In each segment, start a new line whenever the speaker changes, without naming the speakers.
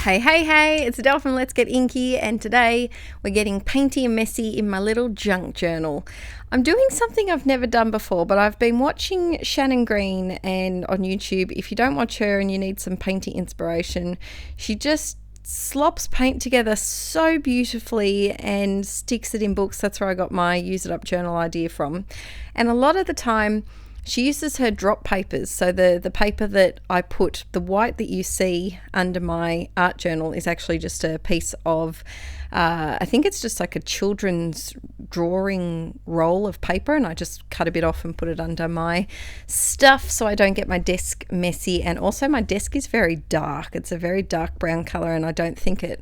Hey, it's Adele from Let's Get Inky, and today we're getting painty and messy in my little junk journal. I'm doing something I've never done before, but I've been watching Shannon Green and on YouTube. If you don't watch her and you need some painting inspiration, she just slops paint together so beautifully and sticks it in books. That's where I got my Use It Up journal idea from. And a lot of the time, she uses her drop papers. So the paper that I put, the white that you see under my art journal is actually just a piece of, I think it's just like a children's drawing roll of paper, and I just cut a bit off and put it under my stuff so I don't get my desk messy. And also my desk is very dark. It's a very dark brown color, and I don't think it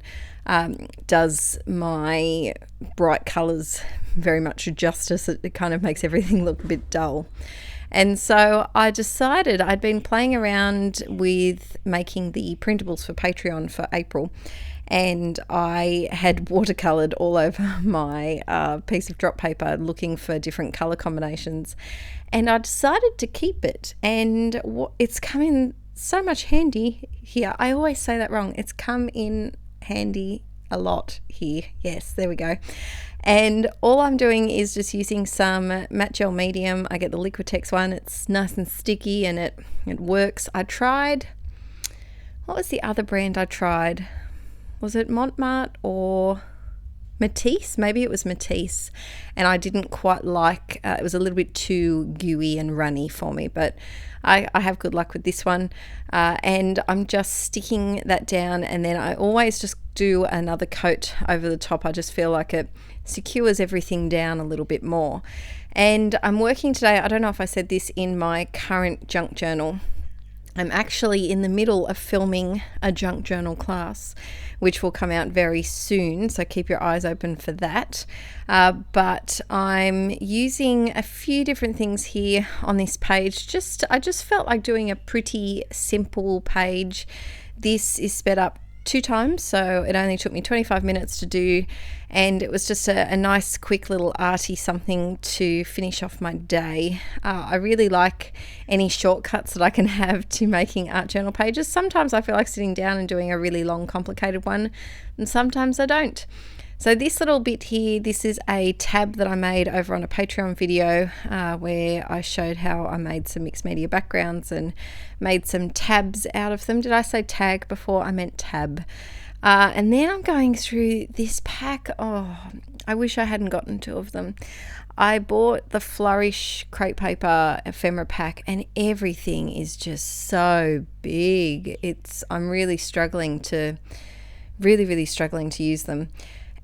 does my bright colors very much justice. It kind of makes everything look a bit dull. And so I decided, I'd been playing around with making the printables for Patreon for April, and I had watercolored all over my piece of drop paper looking for different color combinations, and I decided to keep it, and it's come in so much handy here. I always say that wrong. It's come in handy a lot here. Yes, there we go. And all I'm doing is just using some matte gel medium. I get the Liquitex one. It's nice and sticky and it works. I tried, what was the other brand I tried? Was it Montmartre or Matisse? Maybe it was Matisse. And I didn't quite like, it was a little bit too gooey and runny for me, but I have good luck with this one. And I'm just sticking that down, and then I always just do another coat over the top. I just feel like it secures everything down a little bit more. And I'm working today, I don't know if I said this in my current junk journal, I'm actually in the middle of filming a junk journal class, which will come out very soon, so keep your eyes open for that. But I'm using a few different things here on this page. I just felt like doing a pretty simple page. This is sped up 2 times, so it only took me 25 minutes to do, and it was just a nice quick little arty something to finish off my day. I really like any shortcuts that I can have to making art journal pages. Sometimes I feel like sitting down and doing a really long complicated one, and sometimes I don't. So this little bit here, this is a tab that I made over on a Patreon video where I showed how I made some mixed media backgrounds and made some tabs out of them. Did I say tag before? I meant tab. And then I'm going through this pack. Oh, I wish I hadn't gotten 2 of them. I bought the Flourish crepe paper ephemera pack, and everything is just so big. I'm really struggling to use them.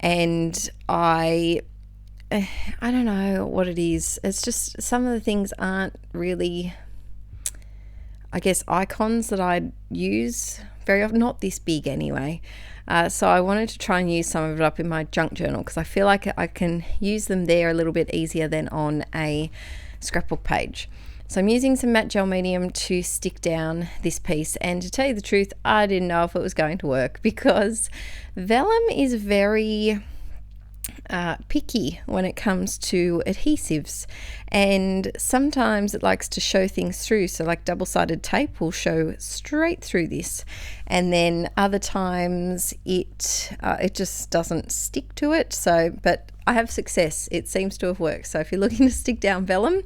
And I don't know what it is. It's just some of the things aren't really, I guess, icons that I use very often, not this big anyway. So I wanted to try and use some of it up in my junk journal because I feel like I can use them there a little bit easier than on a scrapbook page. So I'm using some matte gel medium to stick down this piece, and to tell you the truth, I didn't know if it was going to work because vellum is very picky when it comes to adhesives, and sometimes it likes to show things through. So like double-sided tape will show straight through this, and then other times it just doesn't stick to it. But I have success. It seems to have worked. So if you're looking to stick down vellum,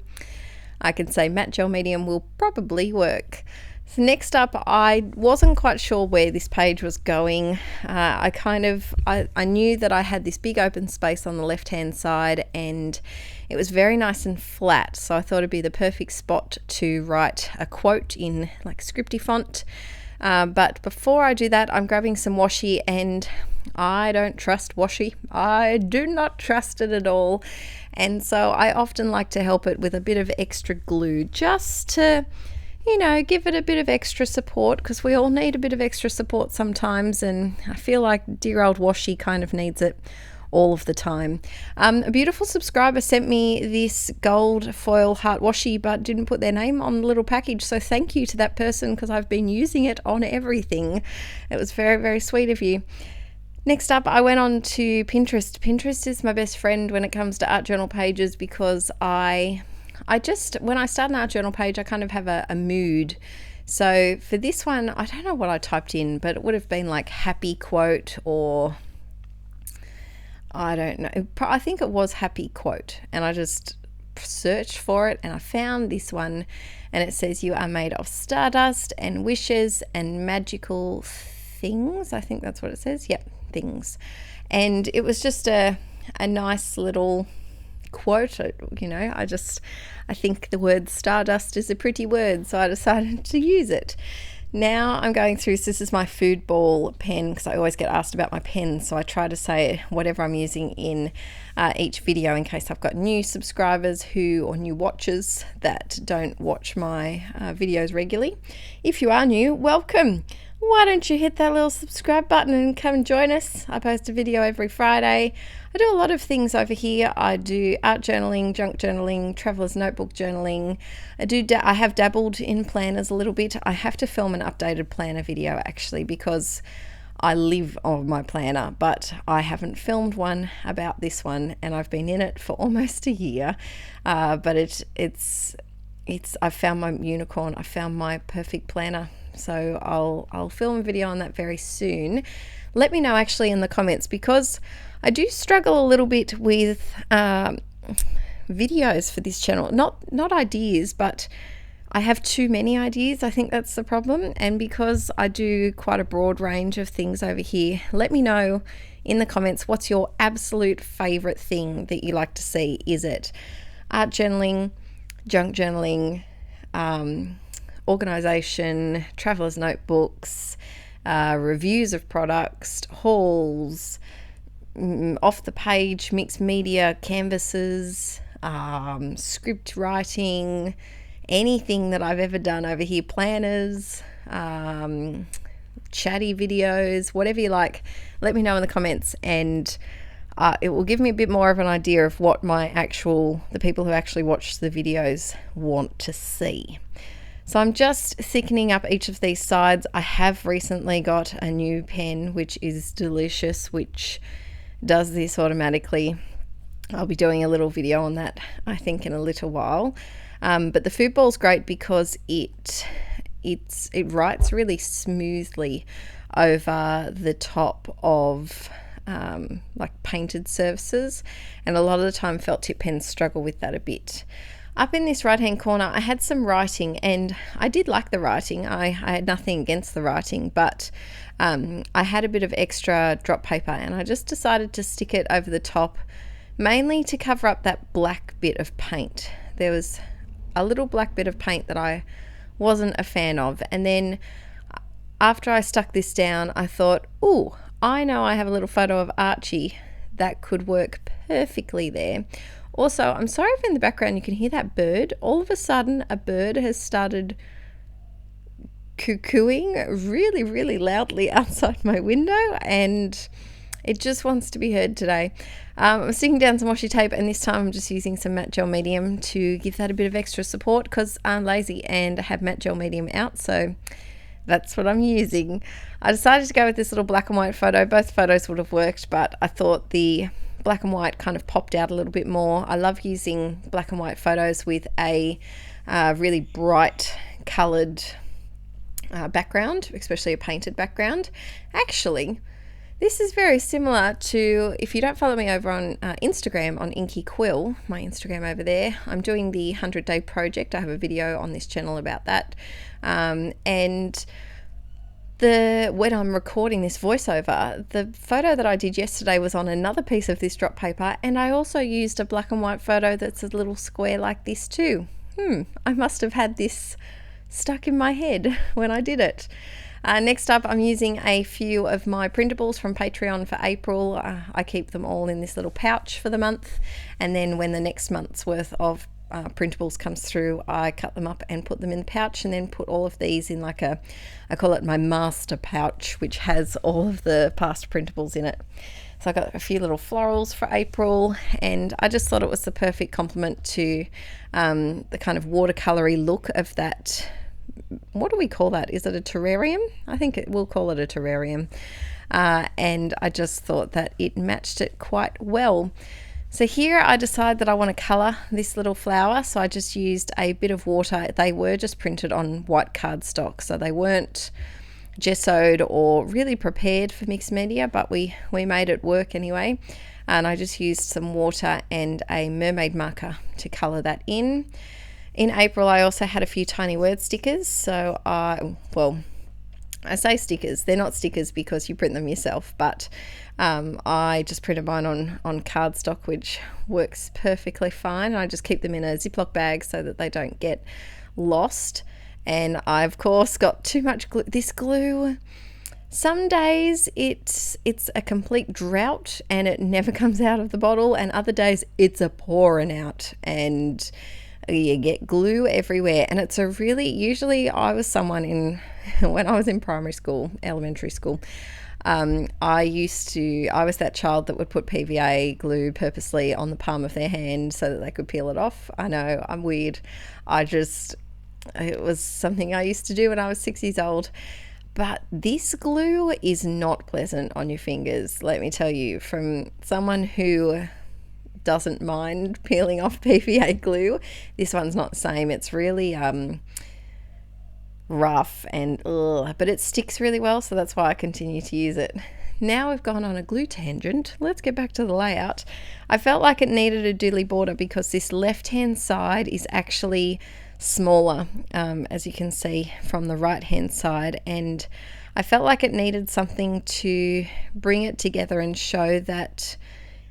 I can say matte gel medium will probably work. So next up, I wasn't quite sure where this page was going. I knew that I had this big open space on the left hand side, and it was very nice and flat, so I thought it'd be the perfect spot to write a quote in like scripty font. But before I do that, I'm grabbing some washi, and I don't trust washi. I do not trust it at all. And so I often like to help it with a bit of extra glue just to, give it a bit of extra support, because we all need a bit of extra support sometimes, and I feel like dear old washi kind of needs it all of the time. A beautiful subscriber sent me this gold foil heart washi but didn't put their name on the little package, so thank you to that person because I've been using it on everything. It was very, very sweet of you. Next up, I went on to Pinterest. Pinterest is my best friend when it comes to art journal pages because when I start an art journal page, I kind of have a mood So for this one, I don't know what I typed in, but it would have been like happy quote, or I don't know. I think it was happy quote, and I just searched for it and I found this one, and it says, "You are made of stardust and wishes and magical things." I think that's what it says. Yep, things. And it was just a nice little quote. I think the word stardust is a pretty word, so I decided to use it. Now I'm going through, so this is my food ball pen, because I always get asked about my pens, so I try to say whatever I'm using in each video in case I've got new subscribers or new watchers that don't watch my videos regularly. If you are new, welcome. Why don't you hit that little subscribe button and come and join us? I post a video every Friday. I do a lot of things over here. I do art journaling, junk journaling, traveler's notebook journaling. I have dabbled in planners a little bit. I have to film an updated planner video actually, because I live on my planner, but I haven't filmed one about this one, and I've been in it for almost a year. But I've found my unicorn. I found my perfect planner. So I'll film a video on that very soon. Let me know actually in the comments, because I do struggle a little bit with videos for this channel. Not ideas, but I have too many ideas. I think that's the problem. And because I do quite a broad range of things over here, let me know in the comments, what's your absolute favorite thing that you like to see? Is it art journaling, junk journaling, organization, traveler's notebooks, reviews of products, hauls, off the page, mixed media, canvases, script writing, anything that I've ever done over here, planners, chatty videos, whatever you like, let me know in the comments, and it will give me a bit more of an idea of what the people who actually watch the videos want to see. So I'm just thickening up each of these sides. I have recently got a new pen, which is delicious, which does this automatically. I'll be doing a little video on that, I think, in a little while. But the food ball's great because it writes really smoothly over the top of like painted surfaces, and a lot of the time felt tip pens struggle with that a bit. Up in this right hand corner I had some writing, and I did like the writing. I had nothing against the writing, but I had a bit of extra drop paper, and I just decided to stick it over the top, mainly to cover up that black bit of paint. There was a little black bit of paint that I wasn't a fan of, and then after I stuck this down I thought, ooh, I know I have a little photo of Archie that could work perfectly there. Also, I'm sorry if in the background you can hear that bird. All of a sudden, a bird has started cuckooing really, really loudly outside my window, and it just wants to be heard today. I'm sticking down some washi tape, and this time I'm just using some matte gel medium to give that a bit of extra support, because I'm lazy and have matte gel medium out, so that's what I'm using. I decided to go with this little black and white photo. Both photos would have worked, but I thought the black and white kind of popped out a little bit more. I love using black and white photos with a really bright coloured background, especially a painted background. Actually, this is very similar to, if you don't follow me over on Instagram, on Inky Quill, my Instagram over there, I'm doing the 100-day project. I have a video on this channel about that. And when I'm recording this voiceover, the photo that I did yesterday was on another piece of this drop paper, and I also used a black and white photo that's a little square like this too. I must have had this stuck in my head when I did it. Next up, I'm using a few of my printables from Patreon for April. I keep them all in this little pouch for the month, and then when the next month's worth of printables comes through, I cut them up and put them in the pouch, and then put all of these in like I call it my master pouch, which has all of the past printables in it. So I got a few little florals for April, and I just thought it was the perfect complement to the kind of watercolory look of that. What do we call that? Is it a terrarium? I think we'll call it a terrarium. And I just thought that it matched it quite well. So here I decide that I want to colour this little flower, so I just used a bit of water. They were just printed on white cardstock, so they weren't gessoed or really prepared for mixed media, but we made it work anyway. And I just used some water and a mermaid marker to colour that in. In April I also had a few tiny word stickers, so I say stickers, they're not stickers because you print them yourself, but I just printed mine on cardstock, which works perfectly fine. I just keep them in a Ziploc bag so that they don't get lost. And I, of course, got too much glue. This glue, some days it's a complete drought and it never comes out of the bottle, and other days it's a pouring out and you get glue everywhere. And it's a really, usually I was someone when I was in primary school, elementary school, I was that child that would put PVA glue purposely on the palm of their hand so that they could peel it off. I know, I'm weird. It was something I used to do when I was 6 years old. But this glue is not pleasant on your fingers, let me tell you, from someone who doesn't mind peeling off PVA glue. This one's not the same. It's really rough and but it sticks really well, so that's why I continue to use it. Now we've gone on a glue tangent. Let's get back to the layout. I felt like it needed a doodly border because this left hand side is actually smaller, as you can see from the right hand side, and I felt like it needed something to bring it together and show that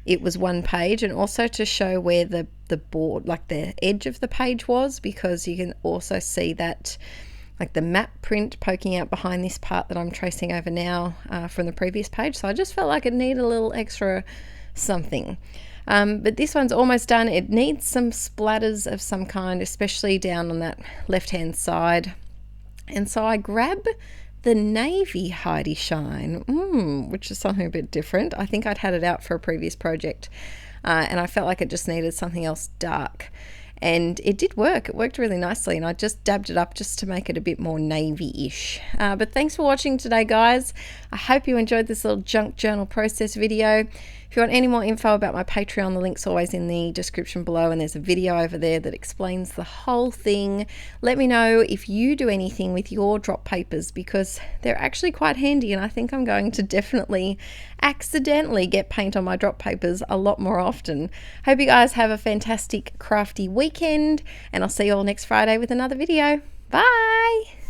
it was one page, and also to show where the board, like the edge of the page was, because you can also see that like the map print poking out behind this part that I'm tracing over now from the previous page. So I just felt like it needed a little extra something. But this one's almost done. It needs some splatters of some kind, especially down on that left hand side. And so I grab the navy Heidi Shine, which is something a bit different. I think I'd had it out for a previous project, and I felt like it just needed something else dark. And it did work. It worked really nicely, and I just dabbed it up just to make it a bit more navy-ish. But thanks for watching today, guys. I hope you enjoyed this little junk journal process video. If you want any more info about my Patreon, the link's always in the description below, and there's a video over there that explains the whole thing. Let me know if you do anything with your drop papers, because they're actually quite handy, and I think I'm going to definitely accidentally get paint on my drop papers a lot more often. Hope you guys have a fantastic crafty weekend, and I'll see you all next Friday with another video. Bye!